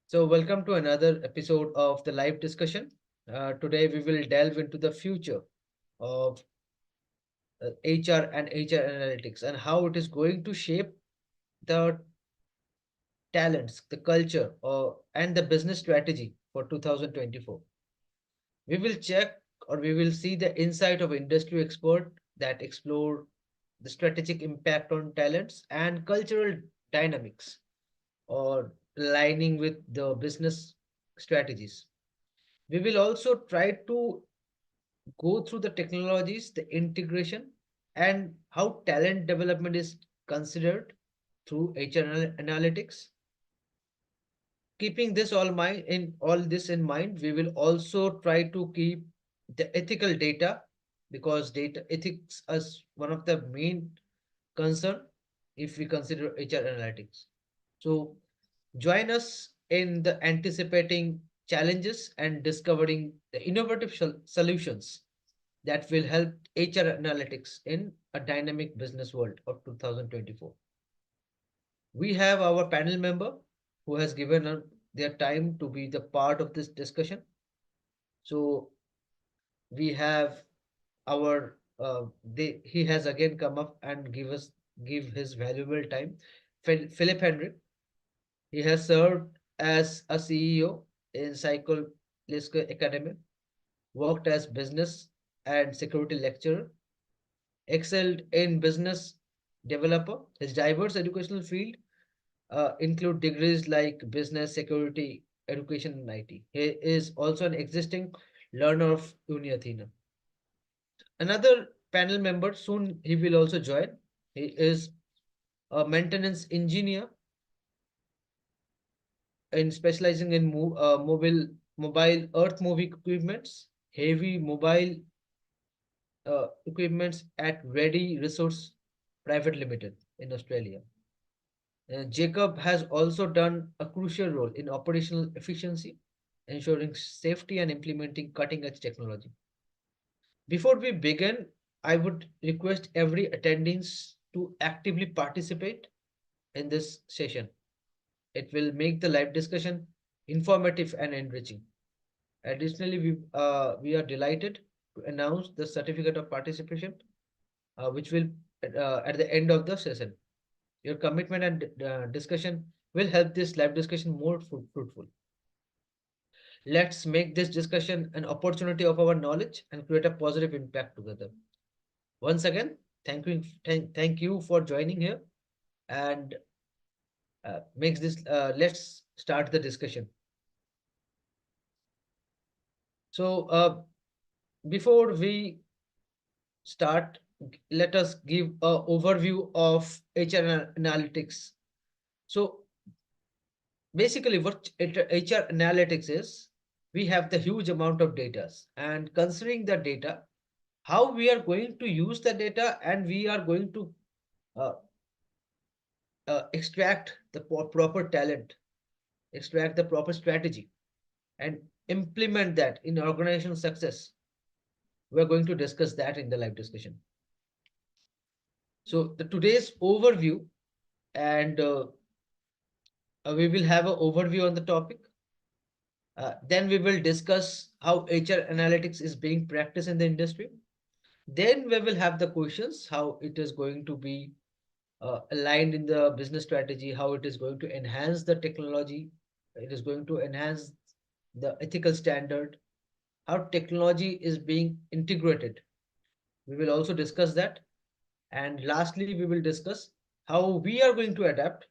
So, welcome to another episode of the live discussion. Today, we will delve into the future of HR and HR analytics and how it is going to shape the talents, the culture, and the business strategy for 2024. We will check or we will see the insight of industry expert that explore the strategic impact on talents and cultural dynamics or aligning with the business strategies. We will also try to go through the technologies, the integration, and how talent development is considered through HR analytics. Keeping all this in mind, we will also try to keep the ethical data because data ethics is one of the main concern if we consider HR analytics. So join us in the anticipating challenges and discovering the innovative solutions that will help HR analytics in a dynamic business world of 2024. We have our panel member who has given their time to be the part of this discussion. So we have our he has again come up and give his valuable time. Philip Henry. He has served as a CEO in Psychological Academy, worked as business and security lecturer, excelled in business developer. His diverse educational field include degrees like business, security, education, and IT. He is also an existing learner of Uni Athena. Another panel member, soon he will also join. He is a maintenance engineer in specializing in mobile earth moving equipments, heavy mobile equipments at Ready Resource Private Limited in Australia. Jacob has also done a crucial role in operational efficiency, ensuring safety and implementing cutting edge technology. Before we begin, I would request every attendee to actively participate in this session. It will make the live discussion informative and enriching. Additionally, we are delighted to announce the certificate of participation, which will at the end of the session. Your commitment and discussion will help this live discussion more fruitful. Let's make this discussion an opportunity of our knowledge and create a positive impact together. Once again, thank you for joining here and makes this. Let's start the discussion. So, before we start, let us give a overview of HR analytics. So, basically, what HR analytics is, we have the huge amount of data, and considering the data, how we are going to use the data, and we are going to uh, extract the proper talent, extract the proper strategy, and implement that in organizational success. We're going to discuss that in the live discussion. So the today's overview, and we will have an overview on the topic. Then we will discuss how HR analytics is being practiced in the industry. Then we will have the questions, how it is going to be aligned in the business strategy, how it is going to enhance the technology, it is going to enhance the ethical standard, how technology is being integrated. We will also discuss that. And lastly, we will discuss how we are going to adapt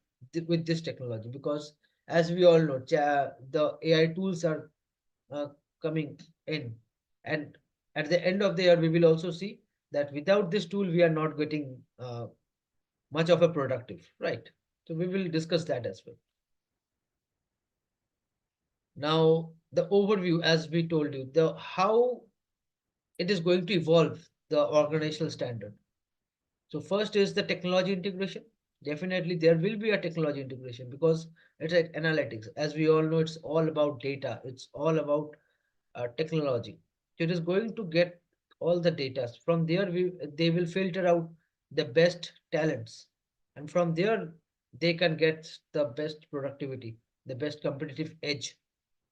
with this technology because, as we all know, the AI tools are uh, coming in. And at the end of the year, we will also see that without this tool, we are not getting much of a productive, right? So we will discuss that as well. Now, the overview, as we told you, the how it is going to evolve the organizational standard. So first is the technology integration. Definitely, there will be a technology integration because it's like analytics. As we all know, it's all about data. It's all about technology. So it is going to get all the data. From there, they will filter out the best talents, and from there, they can get the best productivity. the best competitive edge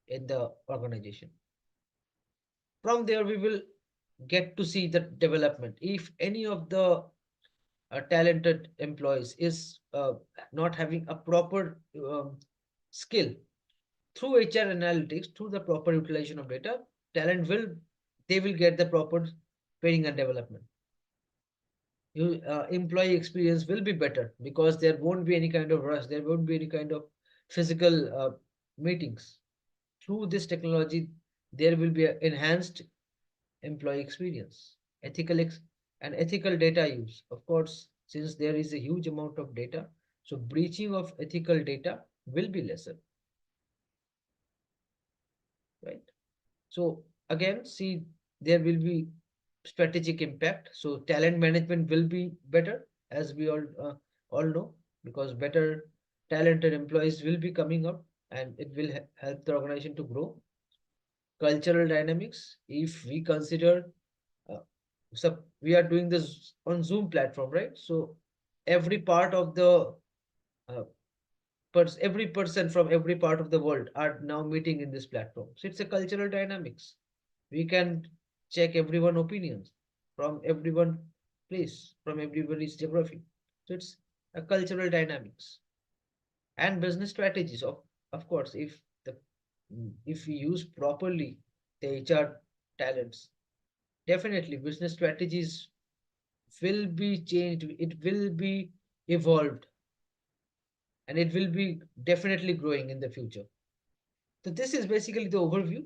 in the organization. From there, we will get to see the development. If any of the talented employees is not having a proper skill through HR analytics, through the proper utilization of data, talent will they will get the proper training and development. Employee experience will be better because there won't be any kind of rush, there won't be any kind of physical meetings. Through this technology, there will be an enhanced employee experience, and ethical data use. Of course, since there is a huge amount of data, so breaching of ethical data will be lesser, right? So again, see, there will be strategic impact. So talent management will be better, as we all know, because better talented employees will be coming up, and it will help the organization to grow. Cultural dynamics, if we consider, uh, so we are doing this on Zoom platform, right? So every part of the uh, every person from every part of the world are now meeting in this platform. So it's a cultural dynamics. We can check everyone opinions from everyone place, from everybody's geography. So it's a cultural dynamics and business strategies. Of course, the if we use properly the HR talents, definitely business strategies will be changed. It will be evolved, and it will be definitely growing in the future. So this is basically the overview.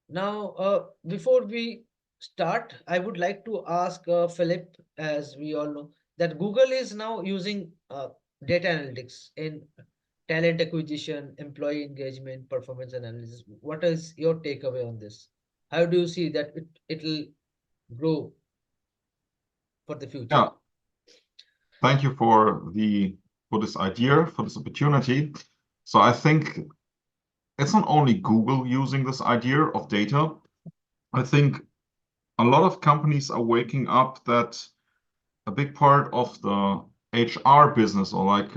Now, before we start, I would like to ask Philip, as we all know, that Google is now using data analytics in talent acquisition, employee engagement, performance analysis. What is your takeaway on this? How do you see that it'll grow for the future? Yeah, thank you for this idea, for this opportunity. So I think it's not only Google using this idea of data. I think a lot of companies are waking up that a big part of the HR business, or like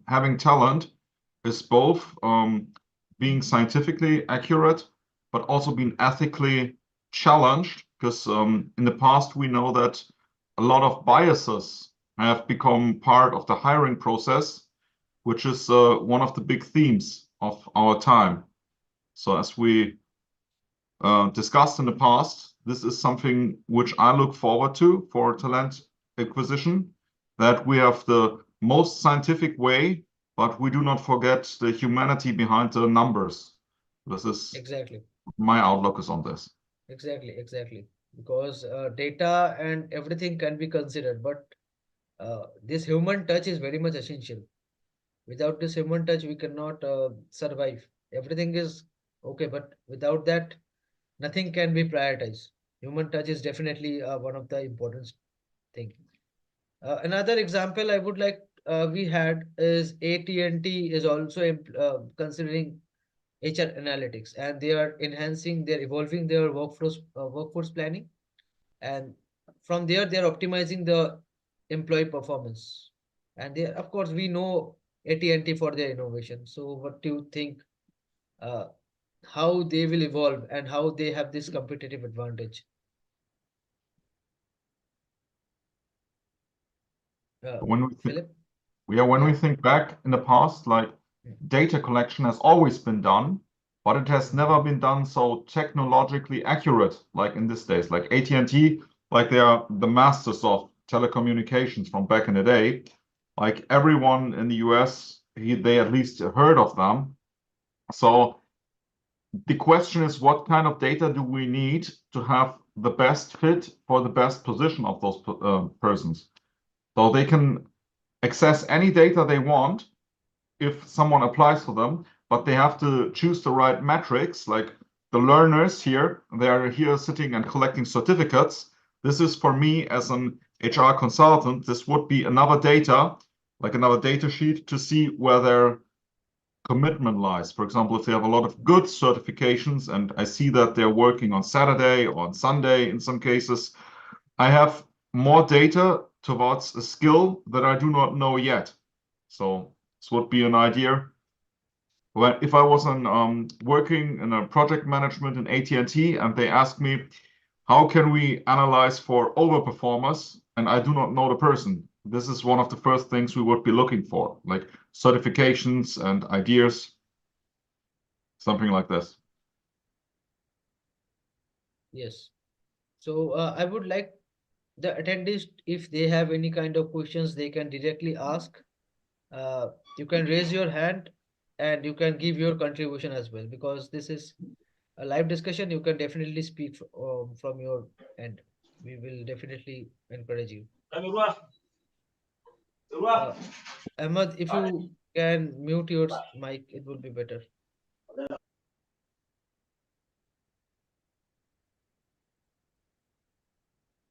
having talent, is both being scientifically accurate, but also being ethically challenged. Because in the past, we know that a lot of biases have become part of the hiring process, which is one of the big themes of our time. So as we discussed in the past, this is something which I look forward to for talent acquisition, that we have the most scientific way, but we do not forget the humanity behind the numbers. This is Exactly, my outlook is on this. exactly. Because data and everything can be considered, but this human touch is very much essential. Without this human touch, we cannot survive. Everything is okay, but without that, nothing can be prioritized. Human touch is definitely one of the important thing. Another example I would like we had is AT&T is also considering HR analytics, and they are enhancing, they're evolving their workforce planning, and from there they're optimizing the employee performance. And they, of course, we know AT&T for their innovation. So what do you think, uh, how they will evolve and how they have this competitive advantage? uh, When we think, Philip? yeah, when we Yeah. think back in the past, like data collection has always been done, but it has Mhm. never been done so technologically accurate, like in these days. Like AT&T, like they are the masters of telecommunications from back in the day. Like everyone in the US, they at least heard of them. So the question is, what kind of data do we need to have the best fit for the best position of those persons? So they can access any data they want if someone applies for them, but they have to choose the right metrics. Like the learners here, they are here sitting and collecting certificates. This is for me as an HR consultant, this would be another data, like another data sheet to see where their commitment lies. For example, if they have a lot of good certifications and I see that they're working on Saturday or on Sunday in some cases, I have more data towards a skill that I do not know yet. So This would be an idea. Well, if I was working in a project management in AT&T and they ask me, how can we analyze for overperformers? And I do not know the person. This is one of the first things we would be looking for, like certifications and ideas, something like this. Yes. So I would like the attendees, if they have any kind of questions, they can directly ask. You can raise your hand and you can give your contribution as well, because this is a live discussion. You can definitely speak from your end. We will definitely encourage you. Uh, Ahmad, if you can mute your mic, it will be better.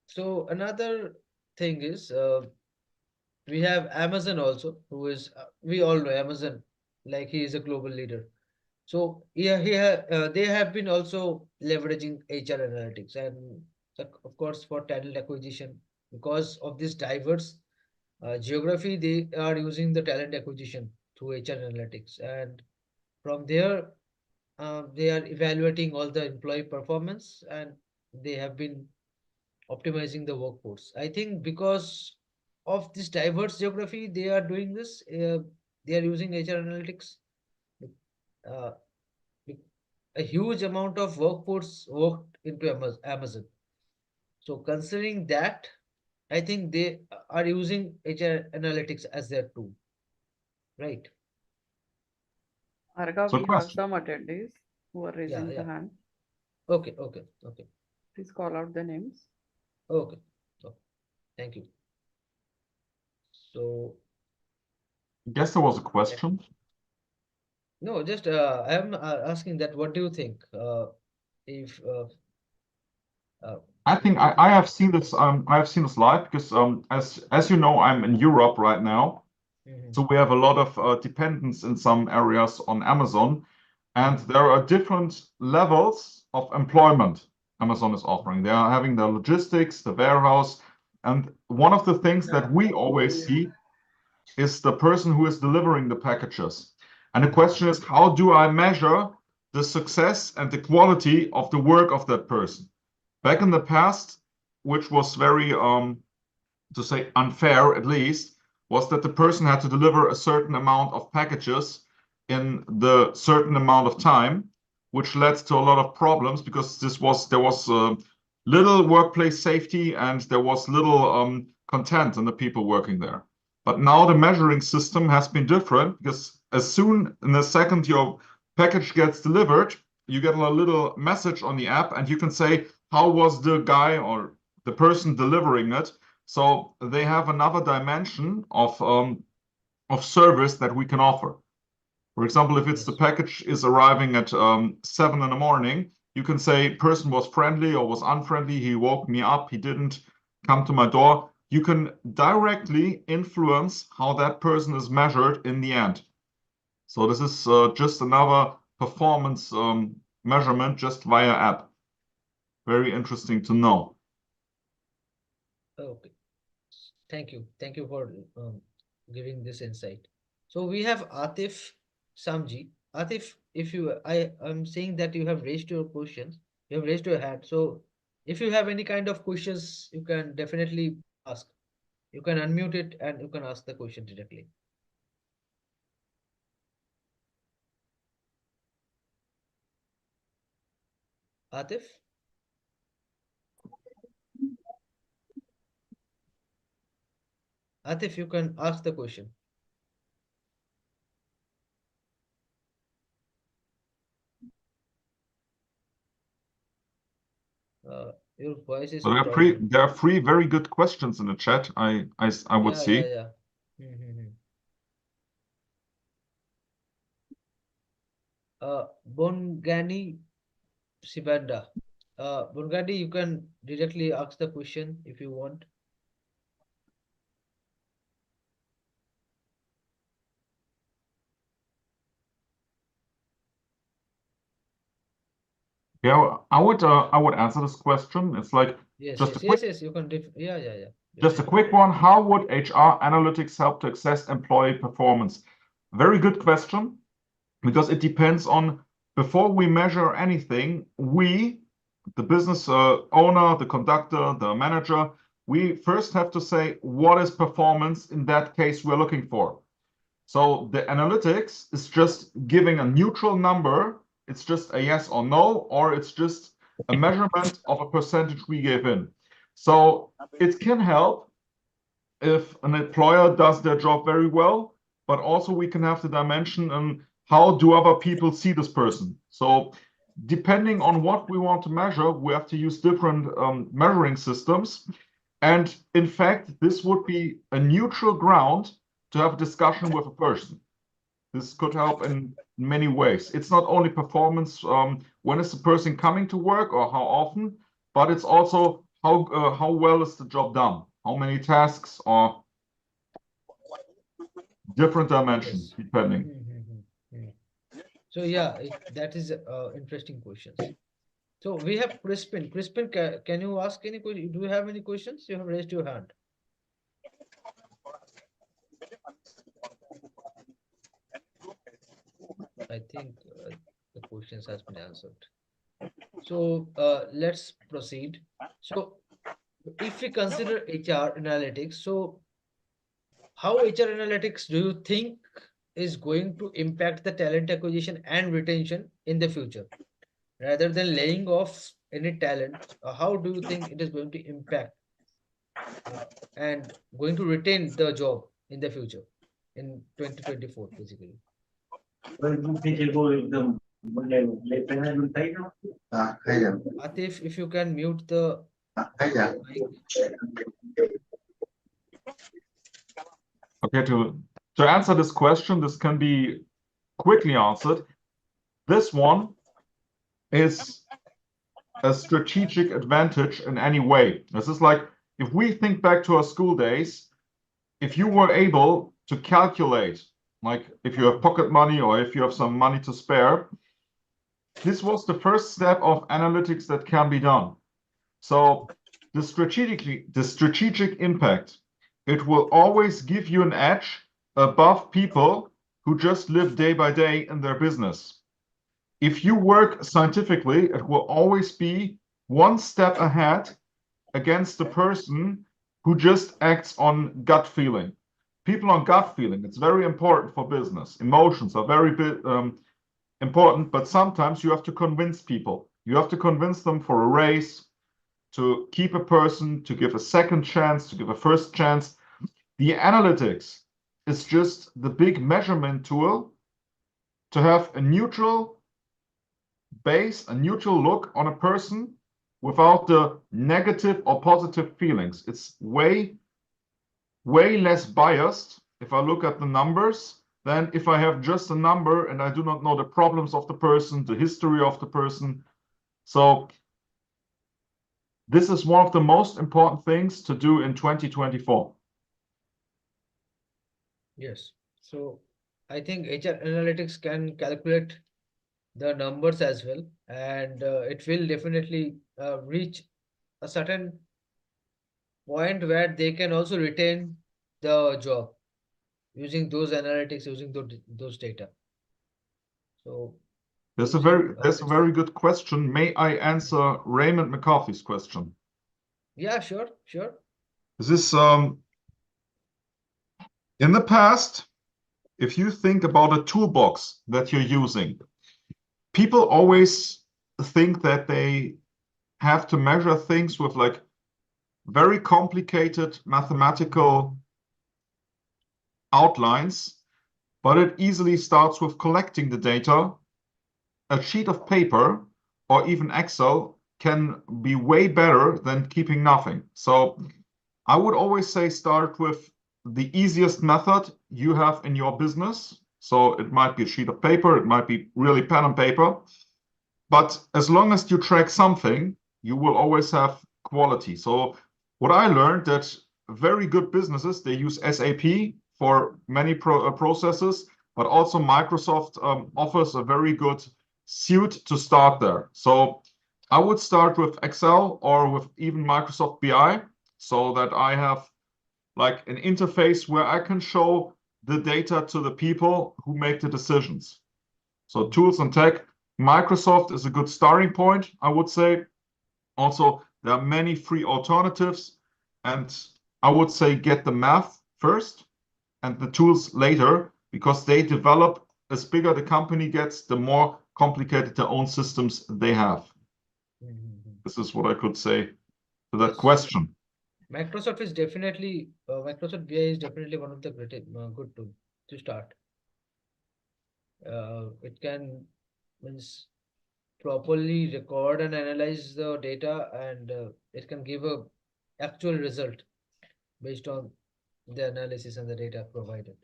So another thing is, we have Amazon also, who is, we all know Amazon, like he is a global leader. So yeah, they have been also leveraging HR analytics, and of course for talent acquisition, because of this diverse geography, they are using the talent acquisition through HR analytics, and from there they are evaluating all the employee performance, and they have been optimizing the workforce. I think because of this diverse geography, they are doing this. They are using HR analytics. Uh, a huge amount of workforce worked into Amazon. So considering that, I think they are using HR analytics as their tool, right? Arga, So we have question. some attendees who are Yeah, raising the yeah. hand. Okay, okay, okay, Please call out the names. okay. Okay. Thank you. So I guess there was a question. no, just I am asking that. What do you think? If uh, I think I have seen this live because as you know, I'm in Europe right now. mhm, So we have a lot of dependence in some areas on Amazon, and mhm, there are different levels of employment Amazon is offering. They are having the logistics, the warehouse, and one of the things that we always see is the person who is delivering the packages. And the mhm, question is, how do I measure the success and the quality of the work of that person? Back in the past, which was very to say unfair at least, was that the person had to deliver a certain amount of packages in the certain amount of time, which led to a lot of problems because there was little workplace safety and there was little content in the people working there. But now the measuring system has been different because as soon in a second your package gets delivered, you get a little message on the app and you can say, how was the guy or the person delivering it? So they have another dimension of service that we can offer. For example, if it's the yes, package is arriving at 7 in the morning, you can say person was friendly or was unfriendly. He woke me up. He didn't come to my door. You can directly influence how that person is measured in the end. So this is just another performance measurement just via app. Very interesting to know. okay. Thank you for giving this insight. So we have Atif Samji. Atif, if you, I'm saying that you have raised your questions, you have raised your hand. So if you have any kind of questions, you can definitely ask. You can unmute it and you can ask the question directly. Atif, Atif, you can ask the question. Your voice is So dropping. there are three very good questions in the chat. I would Yeah, yeah, see. yeah. Mm-hmm. Bongani Sibanda. Bongani, you can directly ask the question if you want. Yeah, I would answer this question. It's like Yes, just a yes, yes, quick yes. You can. Yeah, yeah, yeah. just a Definitely. quick one. How would HR analytics help to assess employee performance? Very good question, because it depends on, before we measure anything, we, the business owner, the conductor, the manager, we first have to say, what is performance in that case we're looking for? So the analytics is just giving a neutral number. It's just a yes or no, or it's just a measurement of a percentage we give in. So it can help if an employer does their job very well, but also we can have the dimension on how do other people see this person. So depending on what we want to measure, we have to use different measuring systems. And in fact, this would be a neutral ground to have a discussion with a person. This could help in many ways. It's not only performance, when is the person coming to work or how often, but it's also how well is the job done, how many tasks, or different dimensions Yes. depending. So yeah, that is interesting questions. So we have Crispin. Crispin, can you ask any question? Do you have any questions? You have raised your hand. I think the questions has been answered. So let's proceed. So if we consider HR analytics, so how HR analytics do you think is going to impact the talent acquisition and retention in the future? Rather than laying off any talent, how do you think it is going to impact and going to retain the job in the future in 2024, basically? Atif, if you can mute the mic. Okay, to answer this question, this can be quickly answered. This one is a strategic advantage in any way. This is like, if we think back to our school days, if you were able to calculate, like if you have pocket money or if you have some money to spare, this was the first step of analytics that can be done. So the strategic impact, it will always give you an edge above people who just live day by day in their business. If you work scientifically, it will always be one step ahead against the person who just acts on gut feeling. People on gut feeling, it's very important for business. Emotions are very important, but sometimes you have to convince people. You have to convince them for a raise, to keep a person, to give a second chance, to give a first chance. The analytics is just the big measurement tool to have a neutral base, a neutral look on a person without the negative or positive feelings. It's way less biased if I look at the numbers than if I have just a number and I do not know the problems of the person, the history of the person. So this is one of the most important things to do in 2024. Yes. So I think HR analytics can calculate the numbers as well, and it will definitely reach a certain point where they can also retain the job using those analytics, using those data. So There's a very good question. May I answer Raymond McCarthy's question? Yeah, sure. This is in the past, if you think about a toolbox that you're using, people always think that they have to measure things with like very complicated mathematical outlines, but it easily starts with collecting the data. A sheet of paper or even Excel can be way better than keeping nothing. So I would always say start with the easiest method you have in your business. So it might be a sheet of paper, it might be really pen and paper. But as long as you track something, you will always have quality. So what I learned that very good businesses, they use SAP for many processes, but also Microsoft offers a very good suite to start there. So I would start with Excel or with even Microsoft BI so that I have like an interface where I can show the data to the people who make the decisions. So tools and tech, Microsoft is a good starting point, I would say. Also, there are many free alternatives, and I would say get the math first and the tools later, because they develop, as bigger the company gets, the more complicated their own systems they have. This is what I could say to that Yes. question. Microsoft is definitely Microsoft BI is definitely one of the great good tool to start. It can means properly record and analyze the data, and it can give a actual result based on the analysis and the data provided.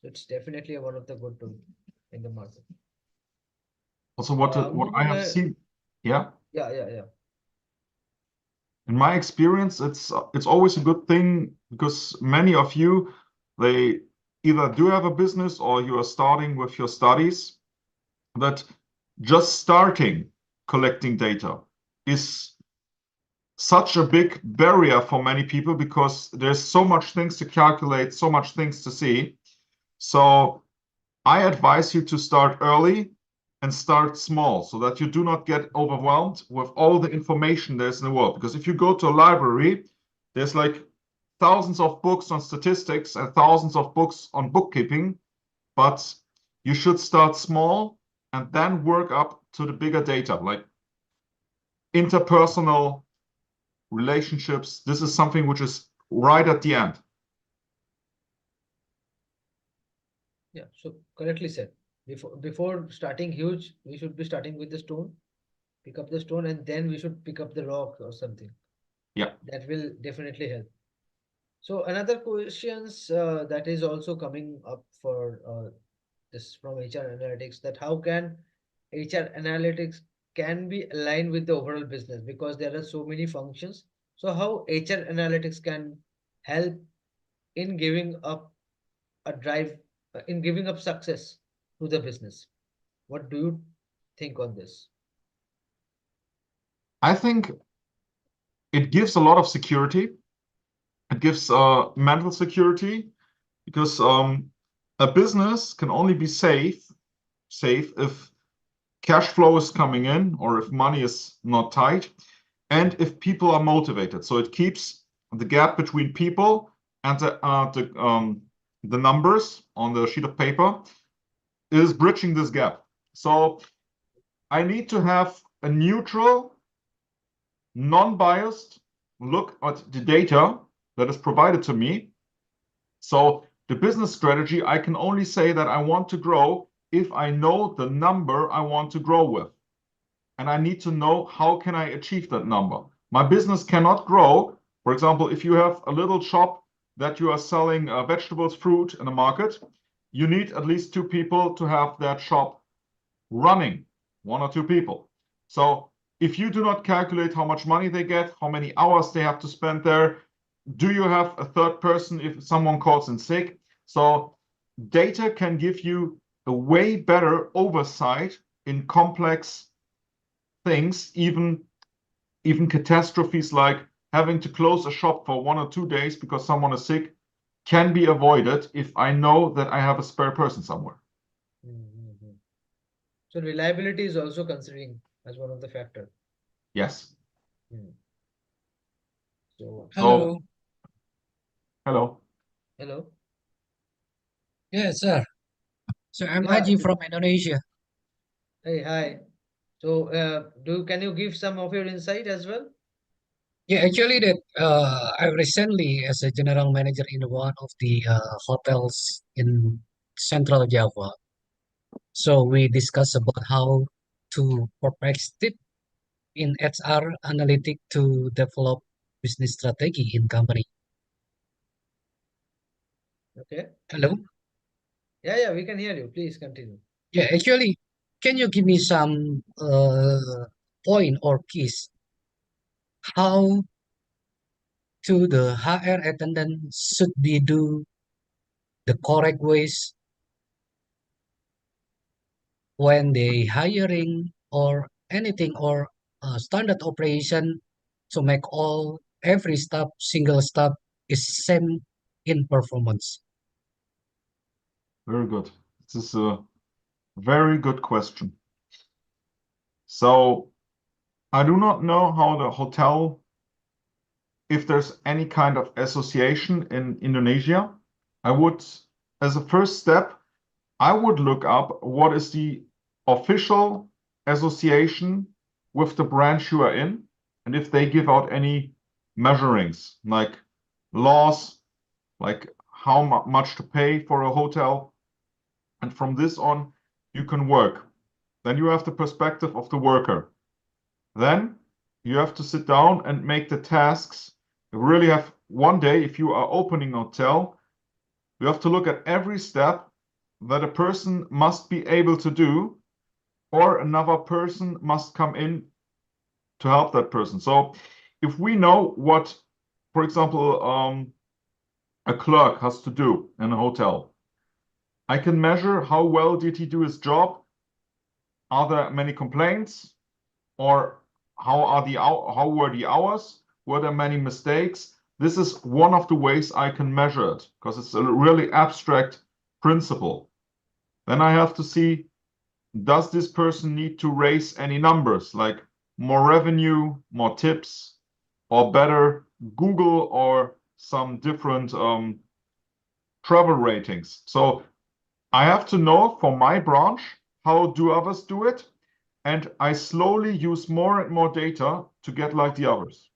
So it's definitely one of the good tool in the market. Also, what I Moving have ahead, seen, yeah, yeah. in my experience, it's always a good thing because many of you, they either do have a business or you are starting with your studies, that just starting collecting data is such a big barrier for many people because there's so much things to calculate, so much things to see. So I advise you to start early and start small so that you do not get overwhelmed with all the information there's in the world. Because if you go to a library, there's like thousands of books on statistics and thousands of books on bookkeeping, but you should start small and then work up to the bigger data, like interpersonal relationships. This is something which is right at the end. Yeah, so correctly said. Before starting huge, we should be starting with the stone, pick up the stone, and then we should pick up the rock or something. Yeah. That will definitely help. So another questions that is also coming up for this from HR analytics, that how can HR analytics can be aligned with the overall business, because there are so many functions. So how HR analytics can help in giving up a drive, in giving up success to the business. What do you think on this? I think it gives a lot of security. It gives mental security because a business can only be safe if cash flow is coming in or if money is not tight and if people are motivated. So it keeps the gap between people and the numbers on the sheet of paper is bridging this gap. So I need to have a neutral, non-biased look at the data that is provided to me. So the business strategy, I can only say that I want to grow if I know the number I want to grow with. And I need to know how can I achieve that number. My business cannot grow. For example, if you have a little shop that you are selling vegetables, fruit in the market, you need at least 2 people to have that shop running, 1 or 2 people. So if you do not calculate how much money they get, how many hours they have to spend there, do you have a third person if someone calls in sick? So data can give you a way better oversight in complex things, even catastrophes like having to close a shop for 1 or 2 days because someone is sick can be avoided if I know that I have a spare person somewhere. Mhm. So reliability is also considering as one of the factor. Yes. Hmm. So So, Hello. hello. hello. Yes, sir. So I'm Yeah. Haji from Indonesia. Hey, hi. So can you give some of your insight as well? Yeah, actually, that I recently, as a general manager in one of the hotels in Central Java. So we discussed about how to perfect it in HR analytic to develop business strategy in company. Okay. Hello. Yeah, we can hear you. Please continue. Yeah, actually, can you give me some point or keys how to the HR attendant should they do the correct ways when they hiring or anything or standard operation to make all every staff single staff is same in performance. Very good. This is a very good question. So I do not know how the hotel, if there's any kind of association in Indonesia. I would, as a first step, I would look up what is the official association with the branch you are in, and if they give out any measurings, like laws, like how much to pay for a hotel. And from this on, you can work. Then you have the perspective of the worker. Then you have to sit down and make the tasks. You really have one day, if you are opening a hotel, you have to look at every step that a person must be able to do, or another person must come in to help that person. So if we know what, for example, a clerk has to do in a hotel, I can measure how well did he do his job. Are there many complaints? Or how were the hours? Were there many mistakes? This is one of the ways I can measure it because it's a really abstract principle. Then I have to see, does this person need to raise any numbers like more revenue, more tips, or better Google or some different travel ratings? So I have to know for my branch, how do others do it? And I slowly use more and more data to get like the others,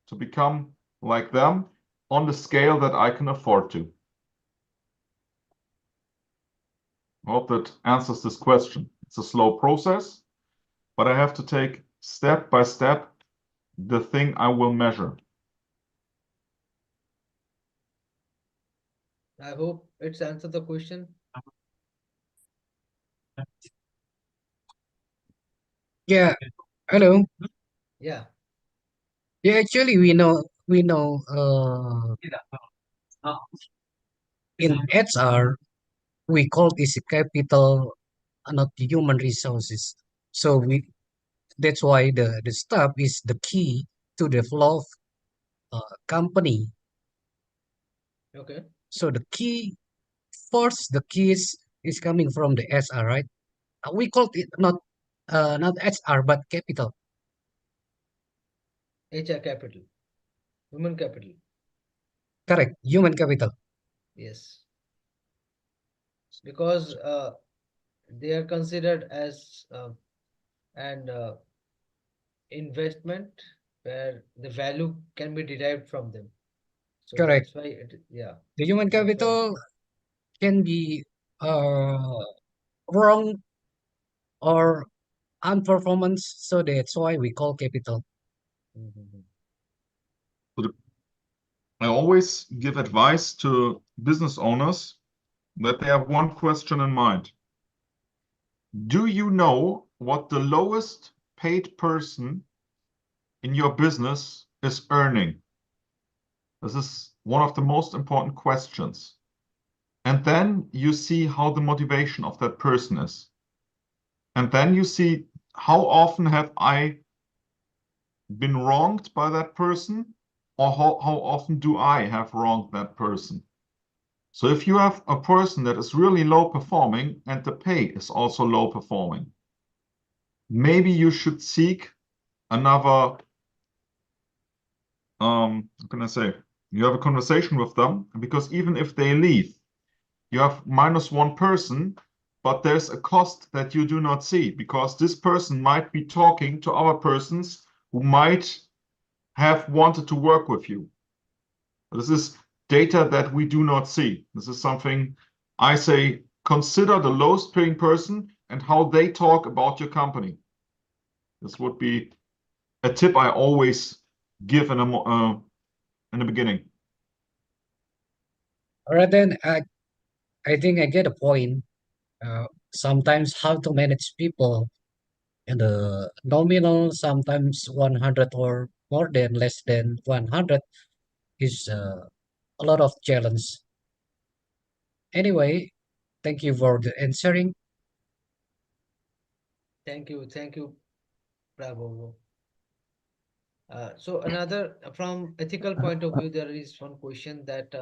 to become like them on the scale that I can afford to. I hope that answers this question. It's a slow process, but I have to take step by step the thing I will measure. I hope it's answered the question. Yeah, hello. Yeah. Yeah, actually, we know in HR we call this capital, not human resources. So that's why the staff is the key to develop company. Okay. So the key first, the key is coming from the SR, right? We call it not SR but capital. HR capital, human capital. Correct, human capital. Yes. Because they are considered as an investment where the value can be derived from them. So Correct. that's why yeah. The human So that's why. capital can be uh, wrong or unperformance. So that's why we call capital. Mhm. I always give advice to business owners that they have one question in mind. Do you know what the lowest paid person in your business is earning? This is one of the most important questions. And then you see how the motivation of that person is. And then you see how often have I been wronged by that person, or how often do I have wronged that person? So if you have a person that is really low performing and the pay is also low performing, maybe you should seek another, how can I say, you have a conversation with them, because even if they leave, you have minus one person, but there's a cost that you do not see because this person might be talking to other persons who might have wanted to work with you. This is data that we do not see. This is something I say, consider the lowest paying person and how they talk about your company. This would be a tip I always give in the beginning. All right, then I think I get a point. Sometimes how to manage people and the nominal, sometimes 100 or more than less than 100 is a lot of challenge. Anyway, thank you for the answering. Thank you, Bravo. So another from ethical point of view, there is one question that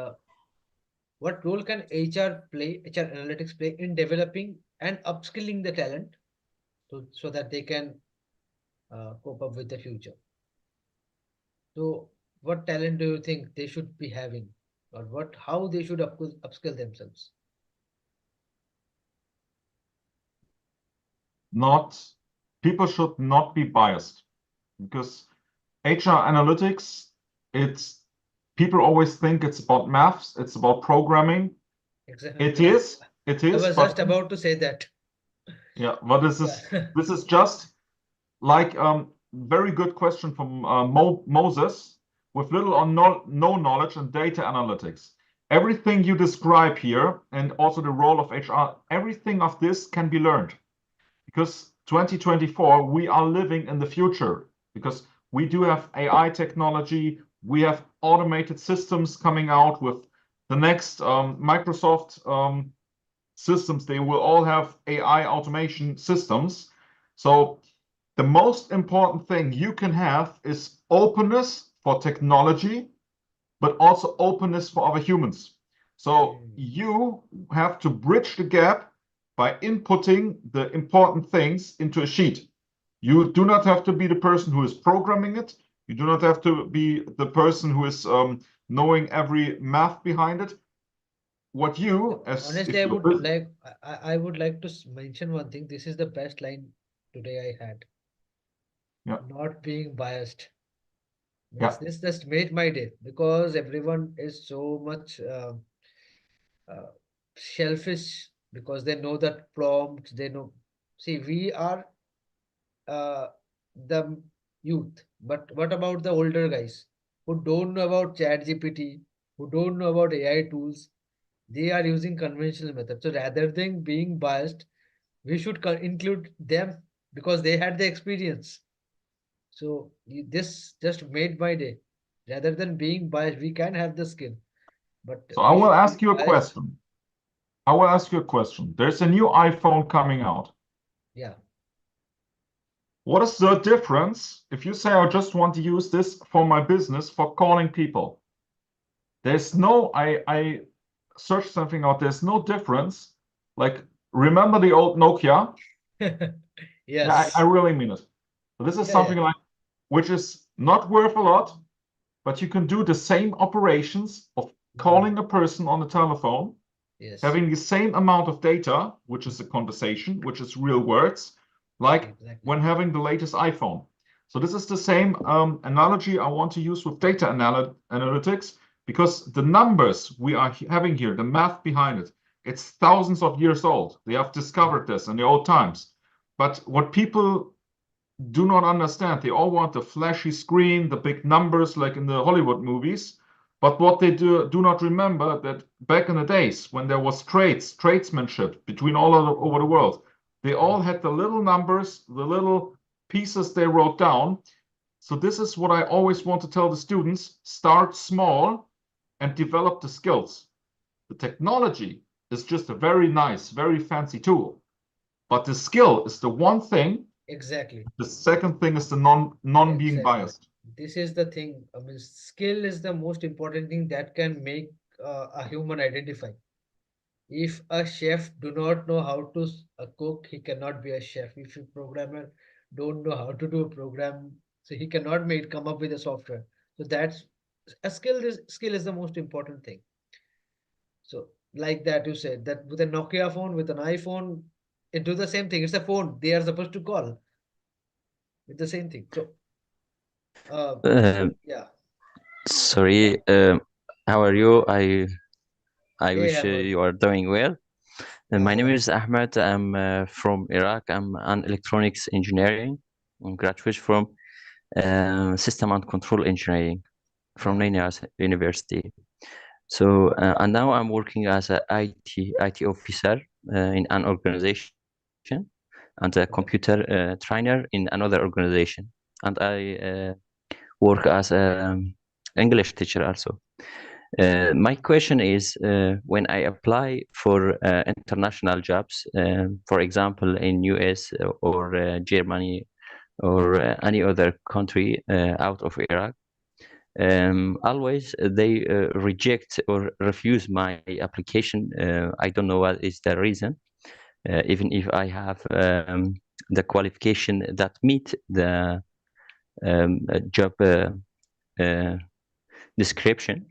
what role can HR analytics play in developing and upskilling the talent so that they can cope up with the future? So, what talent do you think they should be having, or how they should upskill themselves? People should not be biased, because HR analytics, it's people always think it's about maths, it's about programming. Exactly. It is, I was but just about to say that. yeah, but this Yeah. is just like very good question from Moses, with little or no knowledge in data analytics. Everything you describe here, and also the role of HR, everything of this can be learned, because 2024 we are living in the future, because we do have AI technology, we have automated systems coming out with the next Microsoft systems. They will all have AI automation systems. So the most important thing you can have is openness for technology, but also openness for other humans. So you have to bridge the gap by inputting the important things into a sheet. You do not have to be the person who is programming it. You do not have to be the person who is knowing every math behind it. What you, as Honestly, if you're I would like to mention one thing. This is the best line today I had. yeah, Not being biased. yeah. Means this just made my day because everyone is so much uh, selfish because they know that prompts, they know. See, we are the youth, but what about the older guys who don't know about ChatGPT, who don't know about AI tools? They are using conventional methods. So rather than being biased, we should include them because they had the experience. So this just made my day. Rather than being biased, we can have the skill, but So I we will should be ask you a biased. question. I will ask you a question. There's a new iPhone coming out. Yeah. What is the difference if you say, I just want to use this for my business for calling people? There's no, I searched something out. There's no difference. Like, remember the old Nokia? Yeah, I Yes. really mean it. So this is Yeah, yeah. something like, which is not worth a lot, but you can do the same operations of calling a person on the telephone, Yes. having the same amount of data, which is a conversation, which is real words, like Exactly. when having the latest iPhone. So this is the same analogy I want to use with data analytics, because the numbers we are having here, the math behind it, it's thousands of years old. They have discovered this in the old times. But what people do not understand, they all want the flashy screen, the big numbers like in the Hollywood movies. But what they do not remember that back in the days when there was tradesmanship between all over the world, they all had the little numbers, the little pieces they wrote down. So this is what I always want to tell the students: start small and develop the skills. The technology is just a very nice, very fancy tool, but the skill is the one thing. Exactly. The second thing is the non being Exactly. biased. This is the thing. I mean, skill is the most important thing that can make a human identify. If a chef do not know how to cook, he cannot be a chef. If a programmer don't know how to do a program, so he cannot make come up with a software. So that's a skill. This skill is the most important thing. So like that, you said that with a Nokia phone, with an iPhone, it do the same thing. It's a phone. They are supposed to call with the same thing. So Um, yeah. sorry, how are you? I Hey wish Ahmed. you are doing well. My name Yeah. is Ahmed. I'm from Iraq. I'm an electronics engineering. I'm graduate from system and control engineering from Yeah. Nanyas University. So and now I'm working as a IT officer in an organization and a Okay. computer trainer in another organization. And I work as a English teacher also. My question is, when I apply for international jobs, for example, in US or Germany or any other country out of Iraq, always they reject or refuse my application. I don't know what is the reason. Even if I have the qualification that meet the job description,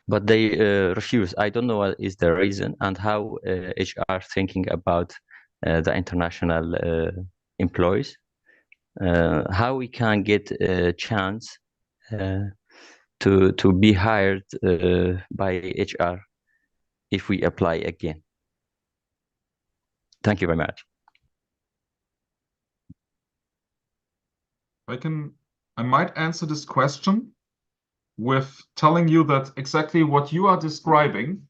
but they refuse. I don't know what is the reason and how HR thinking about the international employees. How we can get a chance to be hired by HR if we apply again. Thank you very much. I might answer this question with telling you that exactly what you are describing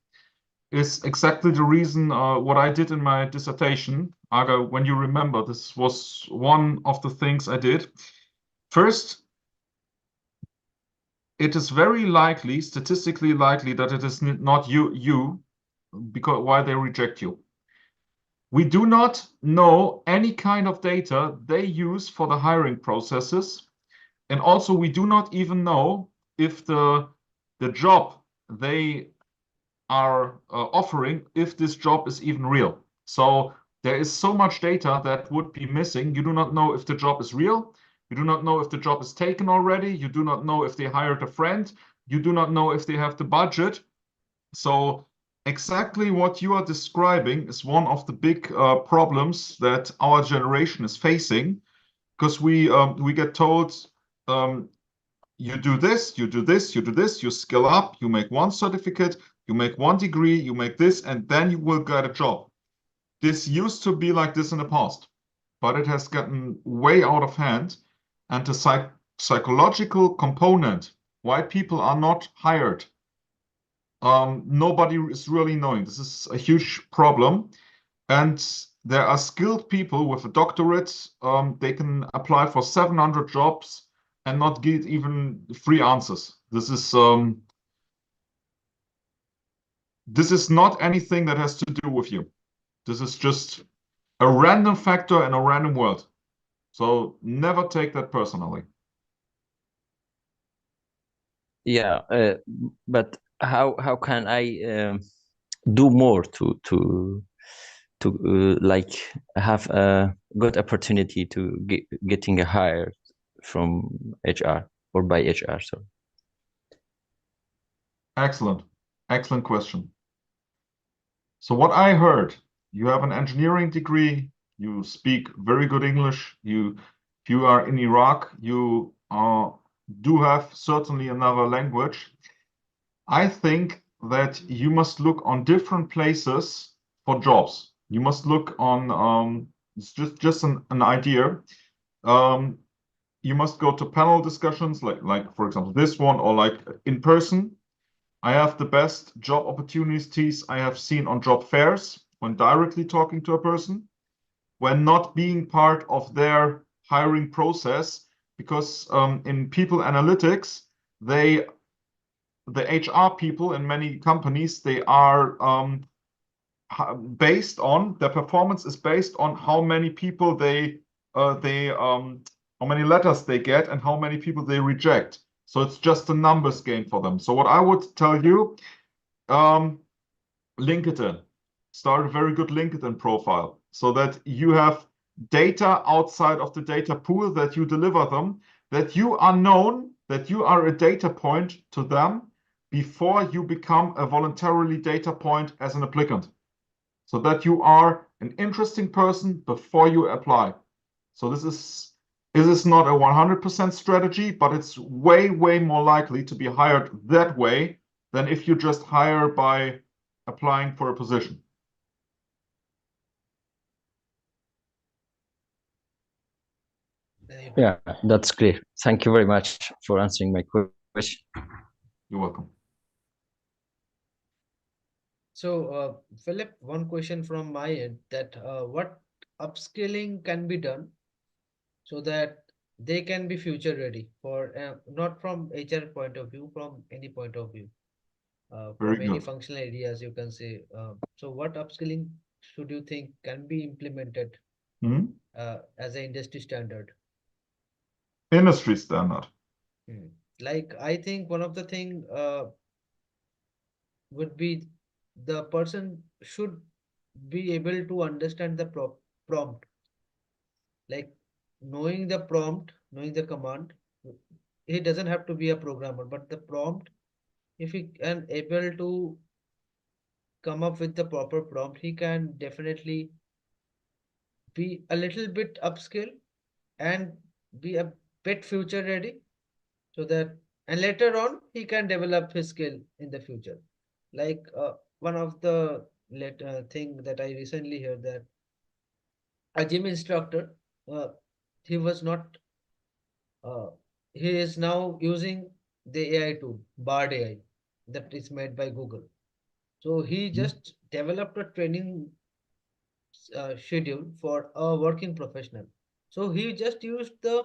is exactly the reason what I did in my dissertation. Aga, when you remember, this was one of the things I did. First, it is very likely, statistically likely, that it is not you, because why they reject you. We do not know any kind of data they use for the hiring processes. And also, we do not even know if the job they are offering, if this job is even real. So there is so much data that would be missing. You do not know if the job is real. You do not know if the job is taken already. You do not know if they hired a friend. You do not know if they have the budget. So exactly what you are describing is one of the big problems that our generation is facing, because we get told, you do this, you do this, you do this, you skill up, you make one certificate, you make one degree, you make this, and then you will get a job. This used to be like this in the past, but it has gotten way out of hand. And the psychological component, why people are not hired, nobody is really knowing. This is a huge problem. And there are skilled people with a doctorate. They can apply for 700 jobs and not get even 3 answers. This is not anything that has to do with you. This is just a random factor in a random world. So never take that personally. Yeah, but how can I do more to like have a good opportunity to getting a hire from HR or by HR? So Excellent question. So what I heard, you have an engineering degree, you speak very good English, if you are in Iraq, you do have certainly another language. I think that you must look on different places for jobs. You must look on, it's just an idea. You must go to panel discussions, like for example this one, or like in person. I have the best job opportunities I have seen on job fairs when directly talking to a person, when not being part of their hiring process, because in people analytics, the HR people in many companies, they are based on, their performance is based on how many people how many letters they get and how many people they reject. So it's just a numbers game for them. So what I would tell you, LinkedIn, start a very good LinkedIn profile so that you have data outside of the data pool that you deliver them, that you are known, that you are a data point to them before you become a voluntarily data point as an applicant. So that you are an interesting person before you apply. So this is not a 100% strategy, but it's way more likely to be hired that way than if you just hire by applying for a position. yeah, that's clear. Thank you very much for answering my question. You're welcome. So, Philip, one question from my end, that what upskilling can be done so that they can be future ready for not from HR point of view, from any point of view, Very from any good. functional areas you can say. So, what upskilling should you think can be implemented as an industry standard? Industry standard. Hmm. Like I think one of the thing would be the person should be able to understand the prompt, like knowing the prompt, knowing the command. He doesn't have to be a programmer, but the prompt, if he can able to come up with the proper prompt, he can definitely be a little bit upskill and be a bit future ready, so that and later on he can develop his skill in the future. Like one of the thing that I recently heard, that a gym instructor, uh, he was not uh, he is now using the AI tool, Bard AI, that is made by Google. So he Mhm. just developed a training schedule for a working professional. So he just used the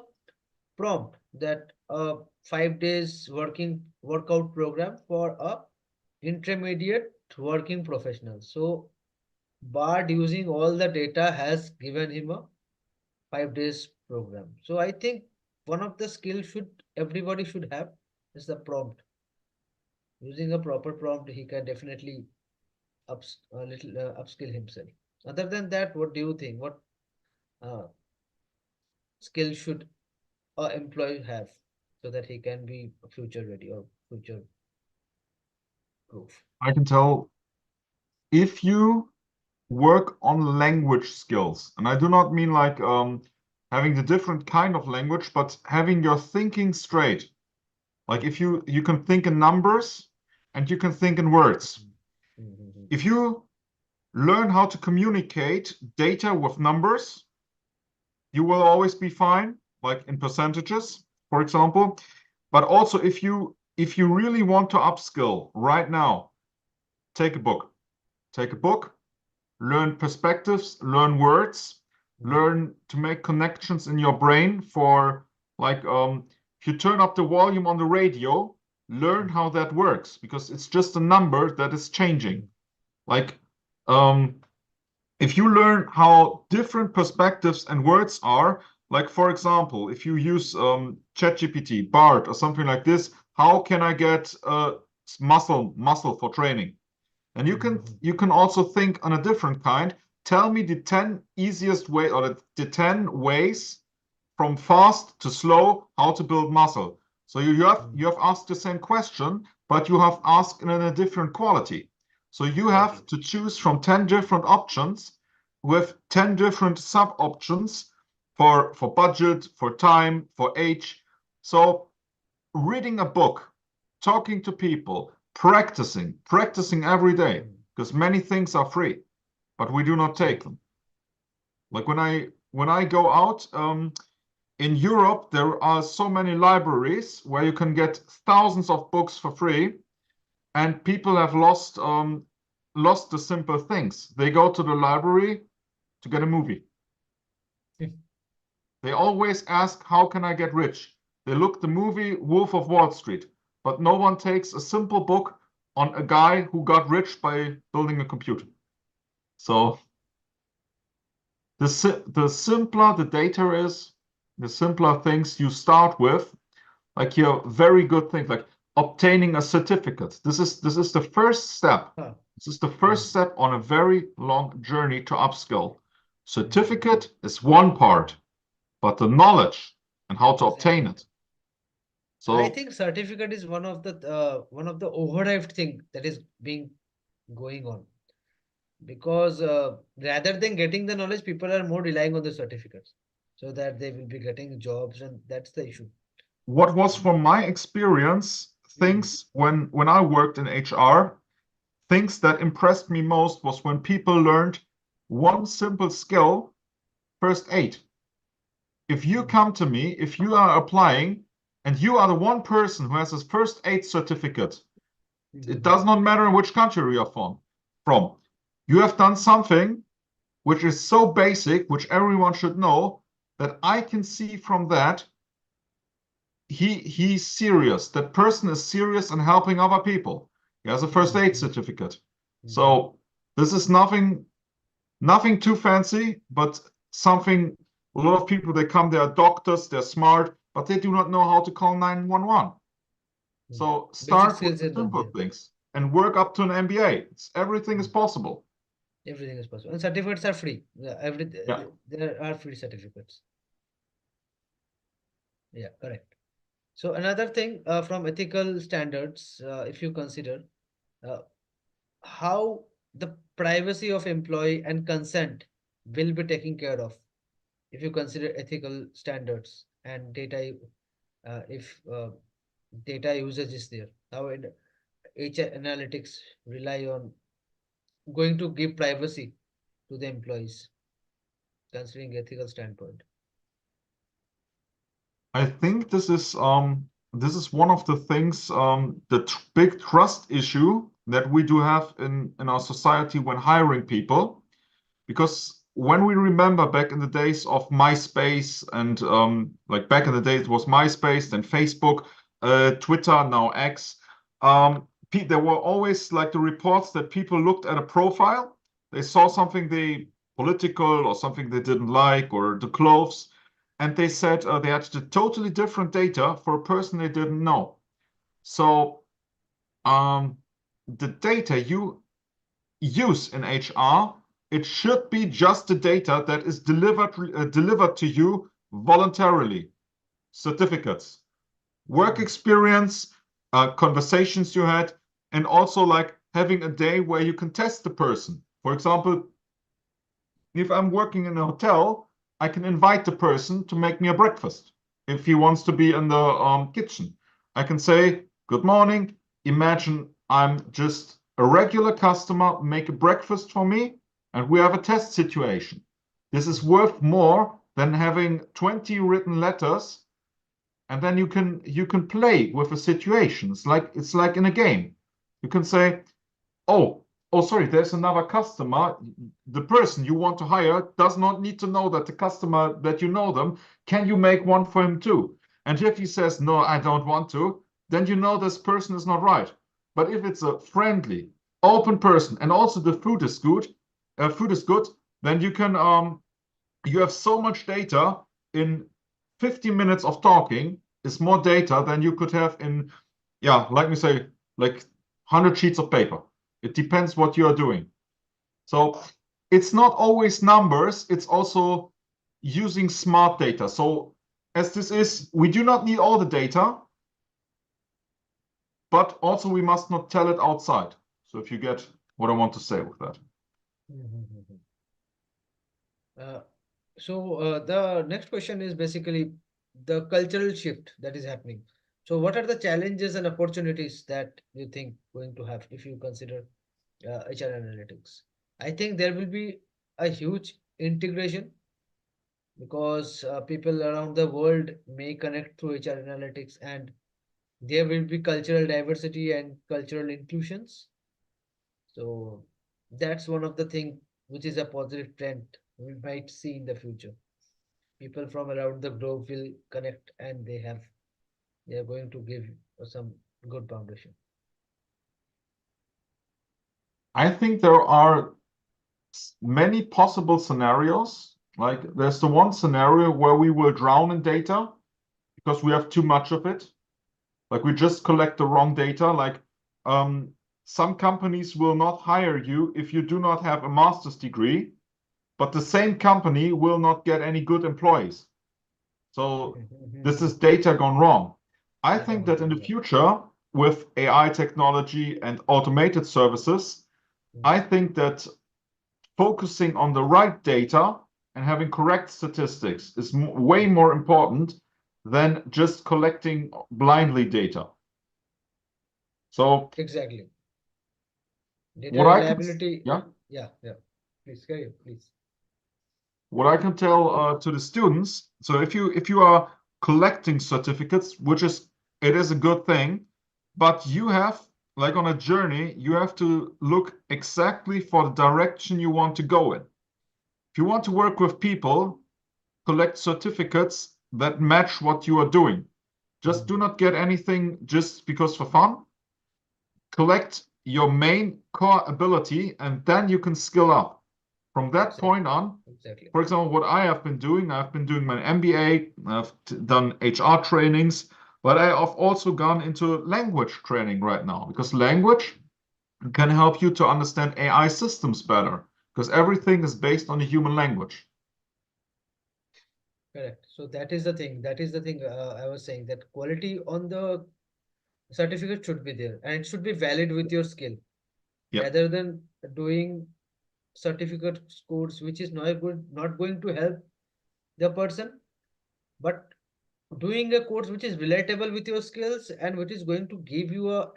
prompt that 5 days workout program for a intermediate working professional. So Bard, using all the data, has given him a 5 days program. So I think one of the skills should everybody should have is the prompt. Using a proper prompt, he can definitely a little upskill himself. Other than that, what do you think? What uh, skill should a employee have so that he can be future ready or future proof? I can tell if you work on language skills, and I do not mean like having the different kind of language, but having your thinking straight. Like if you can think in numbers and you can think in words. Mm-hmm. If you learn how to communicate data with numbers, you will always be fine, like in percentages, for example. But also if you really want to upskill right now, take a book. Take a book, learn perspectives, learn words, learn to make connections in your brain for like if you turn up the volume on the radio, learn how that works because it's just a number that is changing. Like um, if you learn how different perspectives and words are, like for example, if you use ChatGPT, BART, or something like this, how can I get muscle for training? And you can also think on a different kind. Tell me the 10 easiest way or the 10 ways from fast to slow how to build muscle. So you have asked the same question, but you have asked in a different quality. So you have to choose from 10 different options with 10 different sub options for budget, for time, for age. So reading a book, talking to people, practicing every day, because many things are free, but we do not take them. Like when I go out in Europe, there are so many libraries where you can get thousands of books for free, and people have lost the simple things. They go to the library to get a movie. They always ask, how can I get rich? They look the movie Wolf of Wall Street, but no one takes a simple book on a guy who got rich by building a computer. So the simpler the data is, the simpler things you start with, like your very good things, like obtaining a certificate. This is the first step. This is the first step on a very long journey to upskill. Certificate is one part, but the knowledge and how to obtain it. I So think certificate is one of the overhyped thing that is being going on, because rather than getting the knowledge, people are more relying on the certificates so that they will be getting jobs, and that's the issue. what was from my experience, things when I worked in HR, things that impressed me most was when people learned one simple skill, first aid. If you come to me, if you are applying and you are the one person who has this first aid certificate, it does not matter in which country you are from. You have done something which is so basic, which everyone should know, that I can see from that he's serious. That person is serious and helping other people. He has a first aid certificate. So this is nothing too fancy, but something a lot of people they come, they are doctors, they're smart, but they do not know how to call 911. So Basic start with skills the is not simple there. things and work up to an MBA. Everything is possible. Everything is possible. And certificates are free. Yeah. There are free certificates. Yeah, correct. So another thing from ethical standards, if you consider uh, how the privacy of employee and consent will be taken care of, if you consider ethical standards and data, if data usage is there, how HR analytics rely on going to give privacy to the employees, considering ethical standpoint. I think this is one of the things, the big trust issue that we do have in our society when hiring people, because when we remember back in the days of MySpace and like back in the day it was MySpace, then Facebook, Twitter, now X. There were always like the reports that people looked at a profile, they saw something they political or something they didn't like or the clothes, and they said they had the totally different data for a person they didn't know. So the data you use in HR, it should be just the data that is delivered to you voluntarily. Certificates, work experience, conversations you had, and also like having a day where you can test the person. For example, if I'm working in a hotel, I can invite the person to make me a breakfast. If he wants to be in the kitchen, I can say, good morning. Imagine I'm just a regular customer, make a breakfast for me, and we have a test situation. This is worth more than having 20 written letters, and then you can play with a situation. It's like in a game. You can say, oh, sorry, there's another customer. The person you want to hire does not need to know that the customer, that you know them. Can you make one for him too? And if he says, no, I don't want to, then you know this person is not right. But if it's a friendly, open person, and also the food is good, then you have so much data in 50 minutes of talking is more data than you could have in, yeah, like we say, like 100 sheets of paper. It depends what you are doing. So it's not always numbers, it's also using smart data. So as this is, we do not need all the data, but also we must not tell it outside. So if you get what I want to say with that. Uh, the next question is basically the cultural shift that is happening. So what are the challenges and opportunities that you think going to have if you consider HR analytics? I think there will be a huge integration because people around the world may connect through HR analytics, and there will be cultural diversity and cultural inclusions. So that's one of the things which is a positive trend we might see in the future. People from around the globe will connect, and they are going to give some good foundation. I think there are many possible scenarios. Like there's the one scenario where we will drown in data because we have too much of it. Like we just collect the wrong data. Like some companies will not hire you if you do not have a master's degree, but the same company will not get any good employees. So this is data gone wrong. I think that in the future, with AI technology and automated services, I think that focusing on the right data and having correct statistics is way more important than just collecting blindly data. So Exactly. Data what I can, reliability. yeah, Yeah. Please carry on, please. what I can tell to the students. So if you are collecting certificates, it is a good thing, but you have, like on a journey, you have to look exactly for the direction you want to go in. If you want to work with people, collect certificates that match what you are doing. Just do not get anything just because for fun. Collect your main core ability, and then you can skill up. From that point on, Exactly. for example, what I have been doing, I've been doing my MBA, I've done HR trainings. But I have also gone into language training right now, because language can help you to understand AI systems better, because everything is based on a human language. Correct. So that is the thing. That is the thing I was saying, that quality on the certificate should be there and it should be valid with your skill, Yeah. rather than doing certificate course which is not going to help the person, but doing a course which is relatable with your skills and which is going to give you a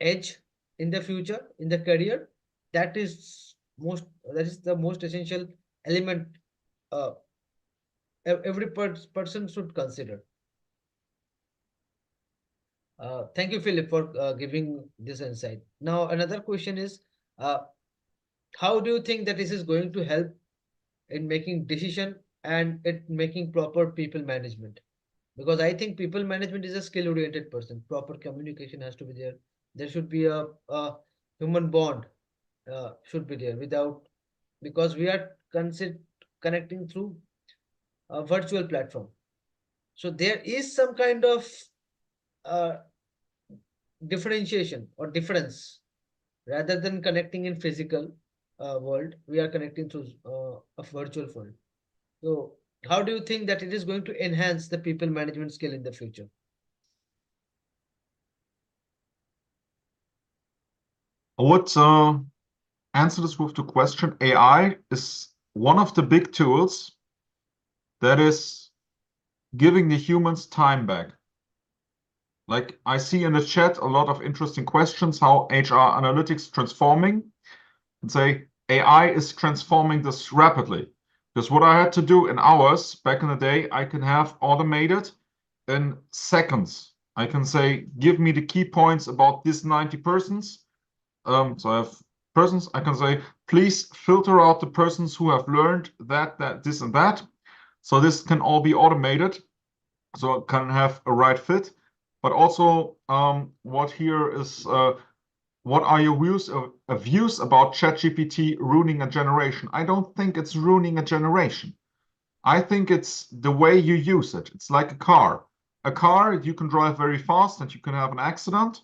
edge in the future in the career. That is that is the most essential element uh, every person should consider. Thank you, Philip, for giving this insight. Now, another question is, uh, how do you think that this is going to help in making decision and it making proper people management? Because I think people management is a skill oriented person. Proper communication has to be there. There should be a human bond should be there. Without, because we are connecting through a virtual platform, so there is some kind of uh, differentiation or difference. Rather than connecting in physical world, we are connecting through a virtual world. So how do you think that it is going to enhance the people management skill in the future? I would answer this with the question: AI is one of the big tools that is giving the humans time back. Like, I see in the chat a lot of interesting questions, how HR analytics transforming, and say AI is transforming this rapidly. Because what I had to do in hours back in the day, I can have automated in seconds. I can say, give me the key points about this 90 persons. So I have persons, I can say, please filter out the persons who have learned that, this and that. So this can all be automated, so it can have a right fit. But also, what here is, what are your views about ChatGPT ruining a generation? I don't think it's ruining a generation. I think it's the way you use it. It's like a car. A car, you can drive very fast and you can have an accident,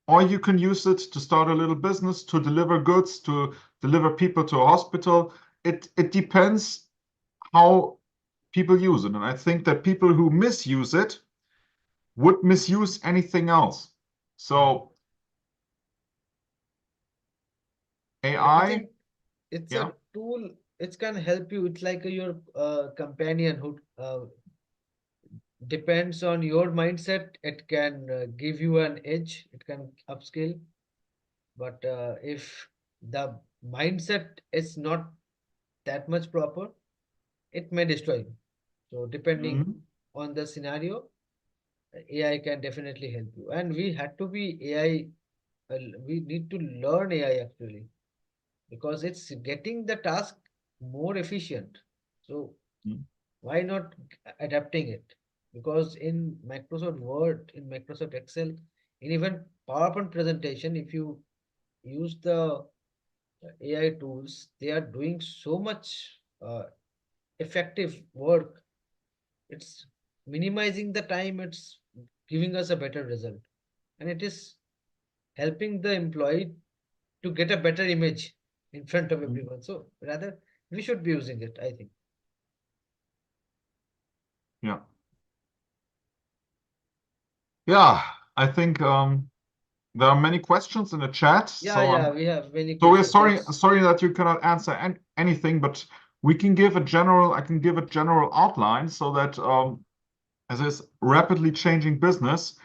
or you can use it to start a little business, to deliver goods, to deliver people to a hospital. It depends how people use it. And I think that people who misuse it would misuse anything else. So I AI, think it's yeah. a tool. It can help you. It's like your companion who depends on your mindset. It can give you an edge. It can upskill. But if the mindset is not that much proper, it may destroy you. So depending Mhm. on the scenario, AI can definitely help you. And we had to be AI. We need to learn AI actually, because it's getting the task more efficient. So Mhm. why not adapting it? Because in Microsoft Word, in Microsoft Excel, in even PowerPoint presentation, if you use the AI tools, they are doing so much effective work. It's minimizing the time, it's giving us a better result. And it is helping the employee to get a better image in front of Mhm. everyone. So rather, we should be using it, I think. Yeah. Yeah, I think there are many questions in the chat. Yeah, So we have many we're questions. sorry that you cannot answer anything, but we can give a general, I can give a general outline, so that as this rapidly changing business,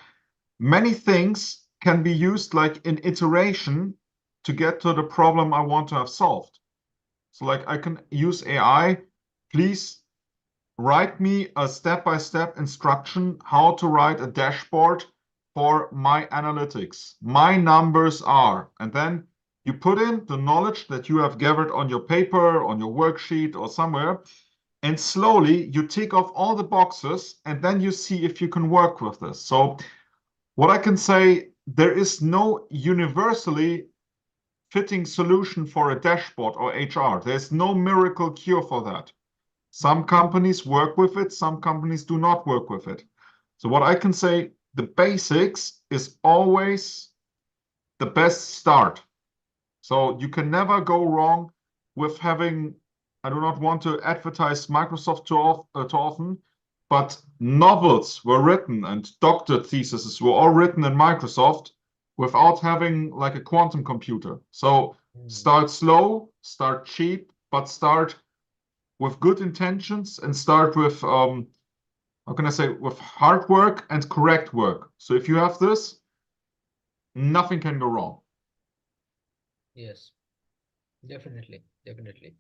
many things can be used like in iteration to get to the problem I want to have solved. So like, I can use AI, please write me a step-by-step instruction how to write a dashboard for my analytics. My numbers are, and then you put in the knowledge that you have gathered on your paper, on your worksheet, or somewhere, and slowly you tick off all the boxes, and then you see if you can work with this. So what I can say, there is no universally fitting solution for a dashboard or HR. There's no miracle cure for that. Some companies work with it, some companies do not work with it. So what I can say, the basics is always the best start. So you can never go wrong with having, I do not want to advertise Microsoft too often, but novels were written and doctor theses were all written in Microsoft without having like a quantum computer. So start slow, start cheap, but start with good intentions and start with, how can I say, with hard work and correct work. So if you have this, nothing can go wrong. Yes, definitely, definitely.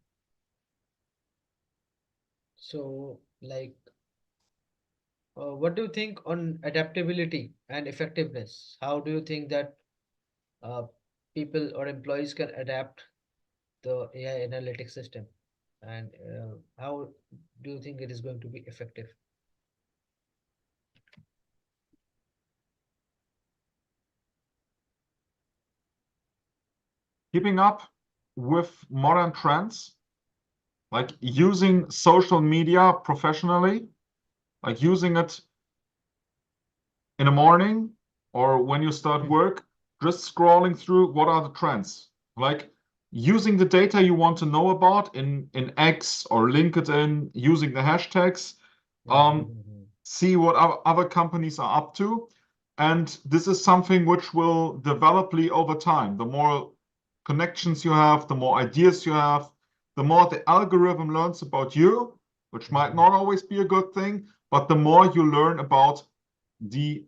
So, like, what do you think on adaptability and effectiveness? How do you think that uh, people or employees can adapt the AI analytics system? And how do you think it is going to be effective? Keeping up with modern trends, like using social media professionally, like using it in the morning or when you start work, just scrolling through what are the trends, like using the data you want to know about in X or LinkedIn, using the hashtags, see what other companies are up to. And this is something which will develop over time. The more connections you have, the more ideas you have, the more the algorithm learns about you, which might not always be a good thing, but the more you learn about the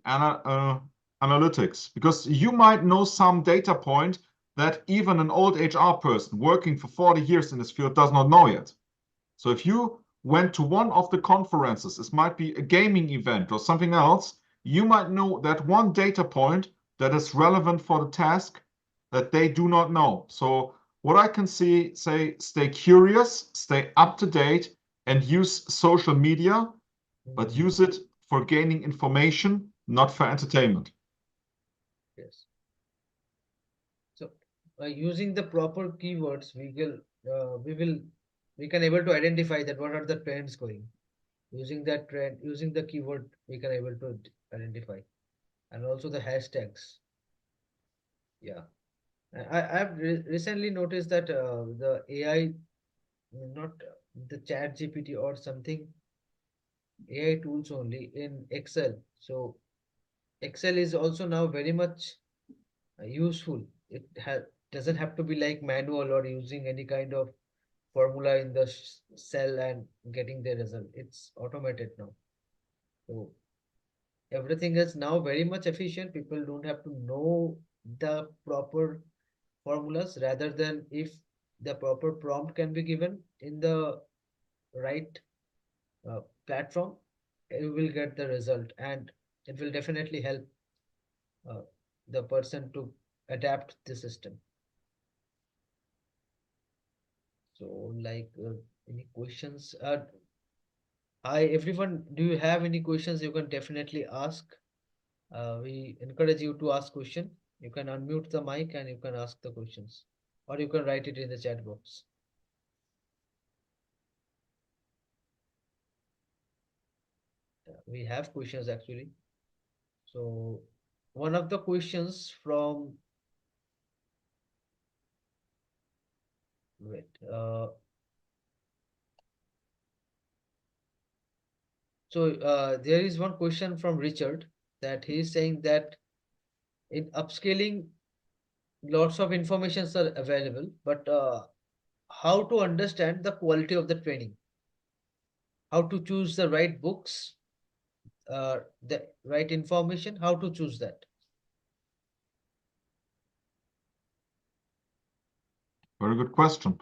analytics, because you might know some data point that even an old HR person working for 40 years in this field does not know yet. So if you went to one of the conferences, this might be a gaming event or something else, you might know that one data point that is relevant for the task that they do not know. So what I can say, stay curious, stay up to date, and use social media, but use it for gaining information, not for entertainment. Yes. So using the proper keywords, we can able to identify that what are the trends going. Using that trend, using the keyword, we can able to identify, and also the hashtags. Yeah, I've recently noticed that the AI, not the Chat GPT or something, AI tools only in Excel. So Excel is also now very much useful. It doesn't have to be like manual or using any kind of formula in the cell and getting the result. It's automated now. So everything is now very much efficient. People don't have to know the proper formulas, rather than if the proper prompt can be given in the right platform, you will get the result, and it will definitely help uh, the person to adapt the system. So, like, any questions? Hi, everyone. Do you have any questions? You can definitely ask. We encourage you to ask question. You can unmute the mic and you can ask the questions, or you can write it in the chat box. We have questions actually. So, one of the questions from, wait, there is one question from Richard, that he is saying that in upscaling, lots of informations are available, but how to understand the quality of the training, how to choose the right books, the right information, how to choose that. Very good question.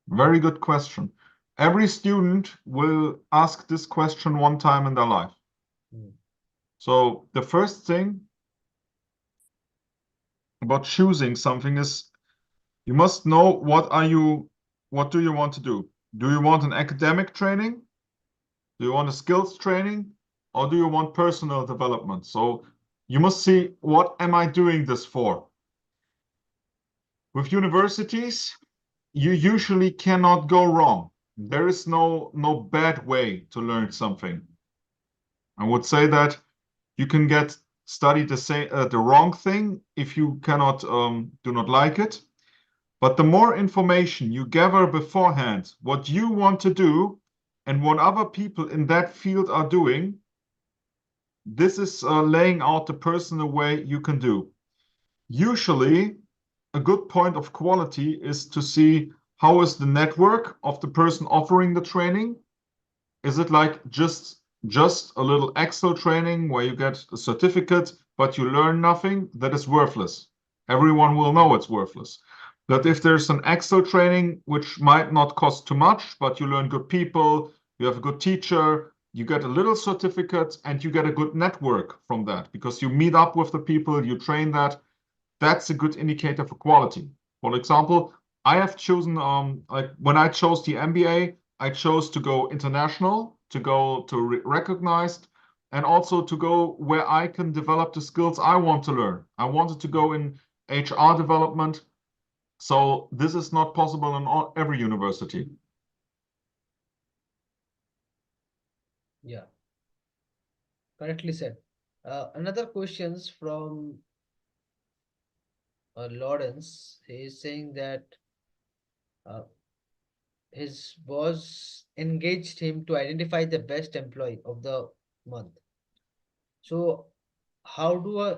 Very good question. Every student will ask this question one time in their life. So the first thing about choosing something is you must know what do you want to do? Do you want an academic training? Do you want a skills training? Or do you want personal development? So you must see, what am I doing this for? With universities, you usually cannot go wrong. There is no bad way to learn something. I would say that You can study the wrong thing if you cannot do not like it. But the more information you gather beforehand, what you want to do and what other people in that field are doing, this is laying out the personal way you can do. Usually, a good point of quality is to see how is the network of the person offering the training. Is it like just a little Excel training where you get a certificate, but you learn nothing? That is worthless. Everyone will know it's worthless. But if there's an Excel training which might not cost too much, but you learn good people, you have a good teacher, you get a little certificate, and you get a good network from that because you meet up with the people, you train that. That's a good indicator for quality. For example, I have chosen, like when I chose the MBA, I chose to go international, to go to recognized, and also to go where I can develop the skills I want to learn. I wanted to go in HR development. So this is not possible in every university. Yeah, correctly said. Another questions from Lawrence. He is saying that uh, his boss engaged him to identify the best employee of the month. So, how do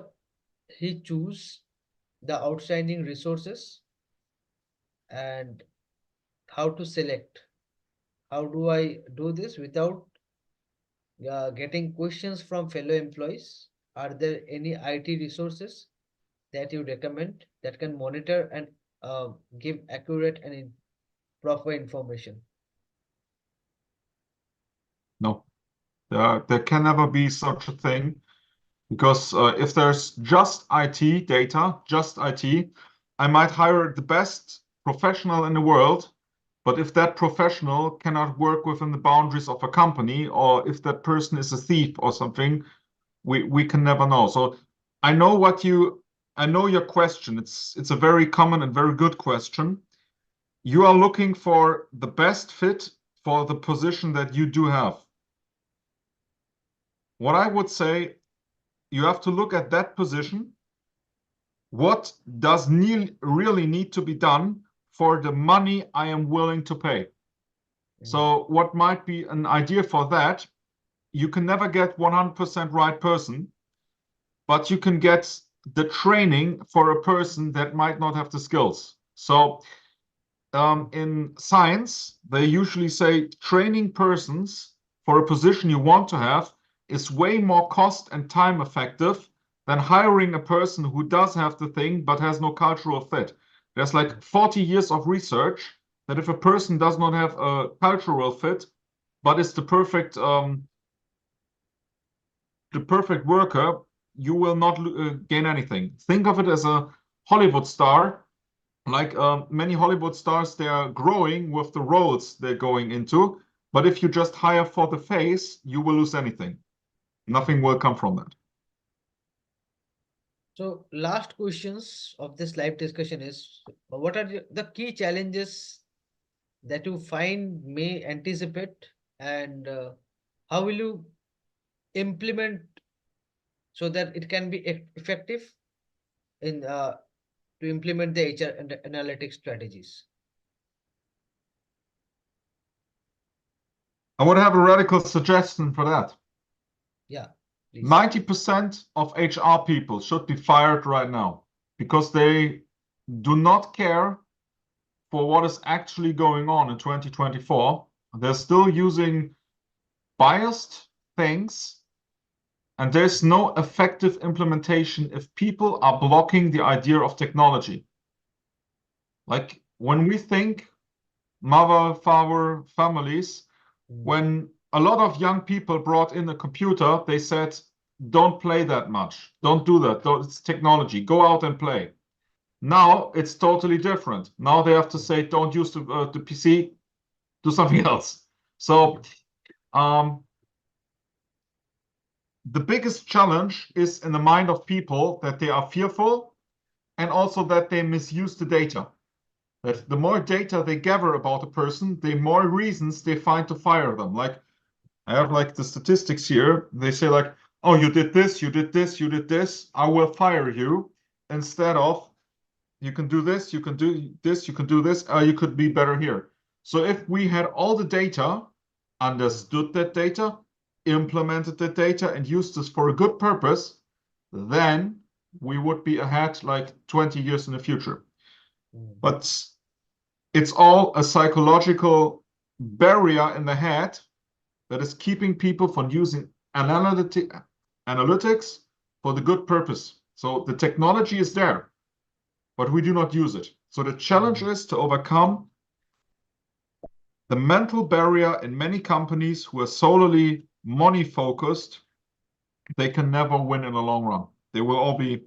he choose the outstanding resources and how to select? How do I do this without getting questions from fellow employees? Are there any IT resources that you recommend that can monitor and give accurate and proper information? No, there can never be such a thing because if there's just IT data, just IT, I might hire the best professional in the world, but if that professional cannot work within the boundaries of a company, or if that person is a thief or something, we can never know. So I know your question. It's a very common and very good question. You are looking for the best fit for the position that you do have. What I would say, you have to look at that position. What does really need to be done for the money I am willing to pay? So what might be an idea for that? You can never get 100% right person, but you can get the training for a person that might not have the skills. So in science, they usually say training persons for a position you want to have is way more cost and time effective than hiring a person who does have the thing but has no cultural fit. There's like 40 years of research that if a person does not have a cultural fit, but is the perfect worker, you will not gain anything. Think of it as a Hollywood star. Like many Hollywood stars, they are growing with the roles they're going into. But if you just hire for the face, you will lose anything. Nothing will come from that. So, last questions of this live discussion is what are the key challenges that you find may anticipate, and how will you implement so that it can be effective in to implement the HR and analytics strategies? I would have a radical suggestion for that. Yeah, please. 90% of HR people should be fired right now because they do not care for what is actually going on in 2024. They're still using biased things, and there's no effective implementation if people are blocking the idea of technology. Like when we think mother, father, families, when a lot of young people brought in a computer, they said, don't play that much. Don't do that. It's technology. Go out and play. Now it's totally different. Now they have to say, don't use the PC, do something else. So the biggest challenge is in the mind of people that they are fearful and also that they misuse the data. That the more data they gather about a person, the more reasons they find to fire them. Like I have like the statistics here. They say like oh, you did this, you did this, you did this, I will fire you, instead of you can do this, you can do this, you can do this, you could be better here. So if we had all the data, understood that data, implemented that data, and used this for a good purpose, then we would be ahead like 20 years in the future. But it's all a psychological barrier in the head that is keeping people from using analytics for the good purpose. So the technology is there, but we do not use it. So the challenge is to overcome the mental barrier in many companies who are solely money focused. They can never win in the long run. They will all be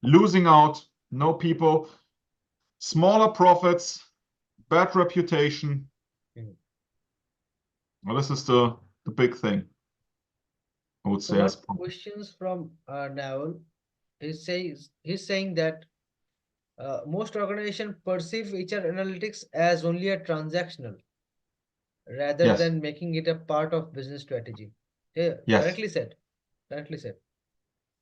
losing out, no people, smaller profits, bad reputation. Well, this is the big thing, I would So say. what questions from Naval? He's saying that most organizations perceive HR analytics as only a transactional rather Yes, than making it a part of business strategy. Yeah, yes, correctly said. Correctly said.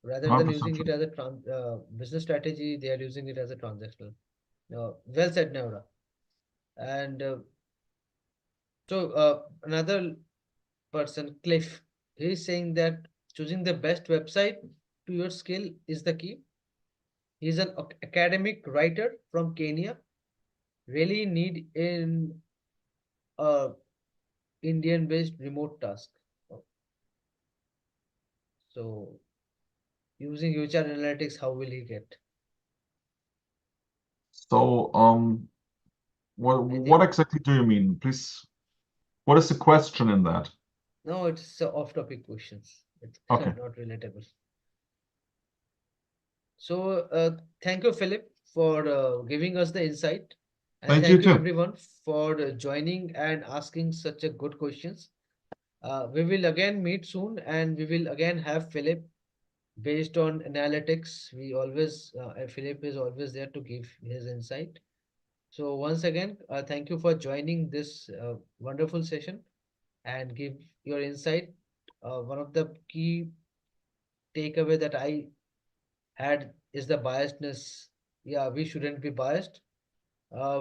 Rather than 100% using it true. as a business strategy, they are using it as a transactional. Well said, Naura. And another person, Cliff, he's saying that choosing the best website to your skill is the key. He's an academic writer from Kenya. Really need in a Indian-based remote task. So using HR analytics, how will he get? So, I what think exactly do you mean? Please, what is the question in that? no, it's off-topic questions. It's Okay, not relatable. So thank you, Philip, for giving us the insight, and thank you thank you too. everyone for joining and asking such a good questions. We will again meet soon, and we will again have Philip based on analytics. We always Philip is always there to give his insight. So once again, thank you for joining this wonderful session and give your insight. One of the key takeaway that I had is the biasness. Yeah, we shouldn't be biased.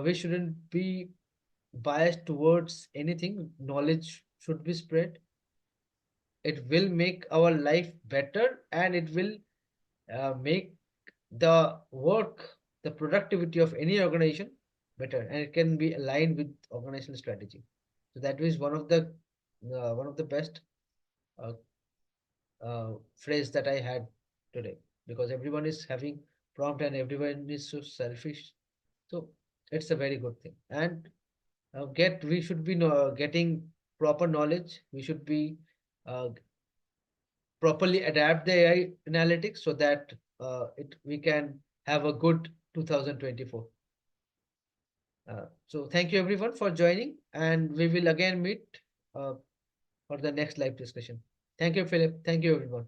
We shouldn't be biased towards anything. Knowledge should be spread. It will make our life better, and it will make the work, the productivity of any organization better, and it can be aligned with organizational strategy. So that was one of the best uh, phrase that I had today, because everyone is having prompt and everyone is so selfish. So it's a very good thing. And we should be getting proper knowledge. We should be uh, properly adapt the AI analytics so that we can have a good 2024. So thank you everyone for joining, and we will again meet uh, for the next live discussion. Thank you, Philip. Thank you, everyone.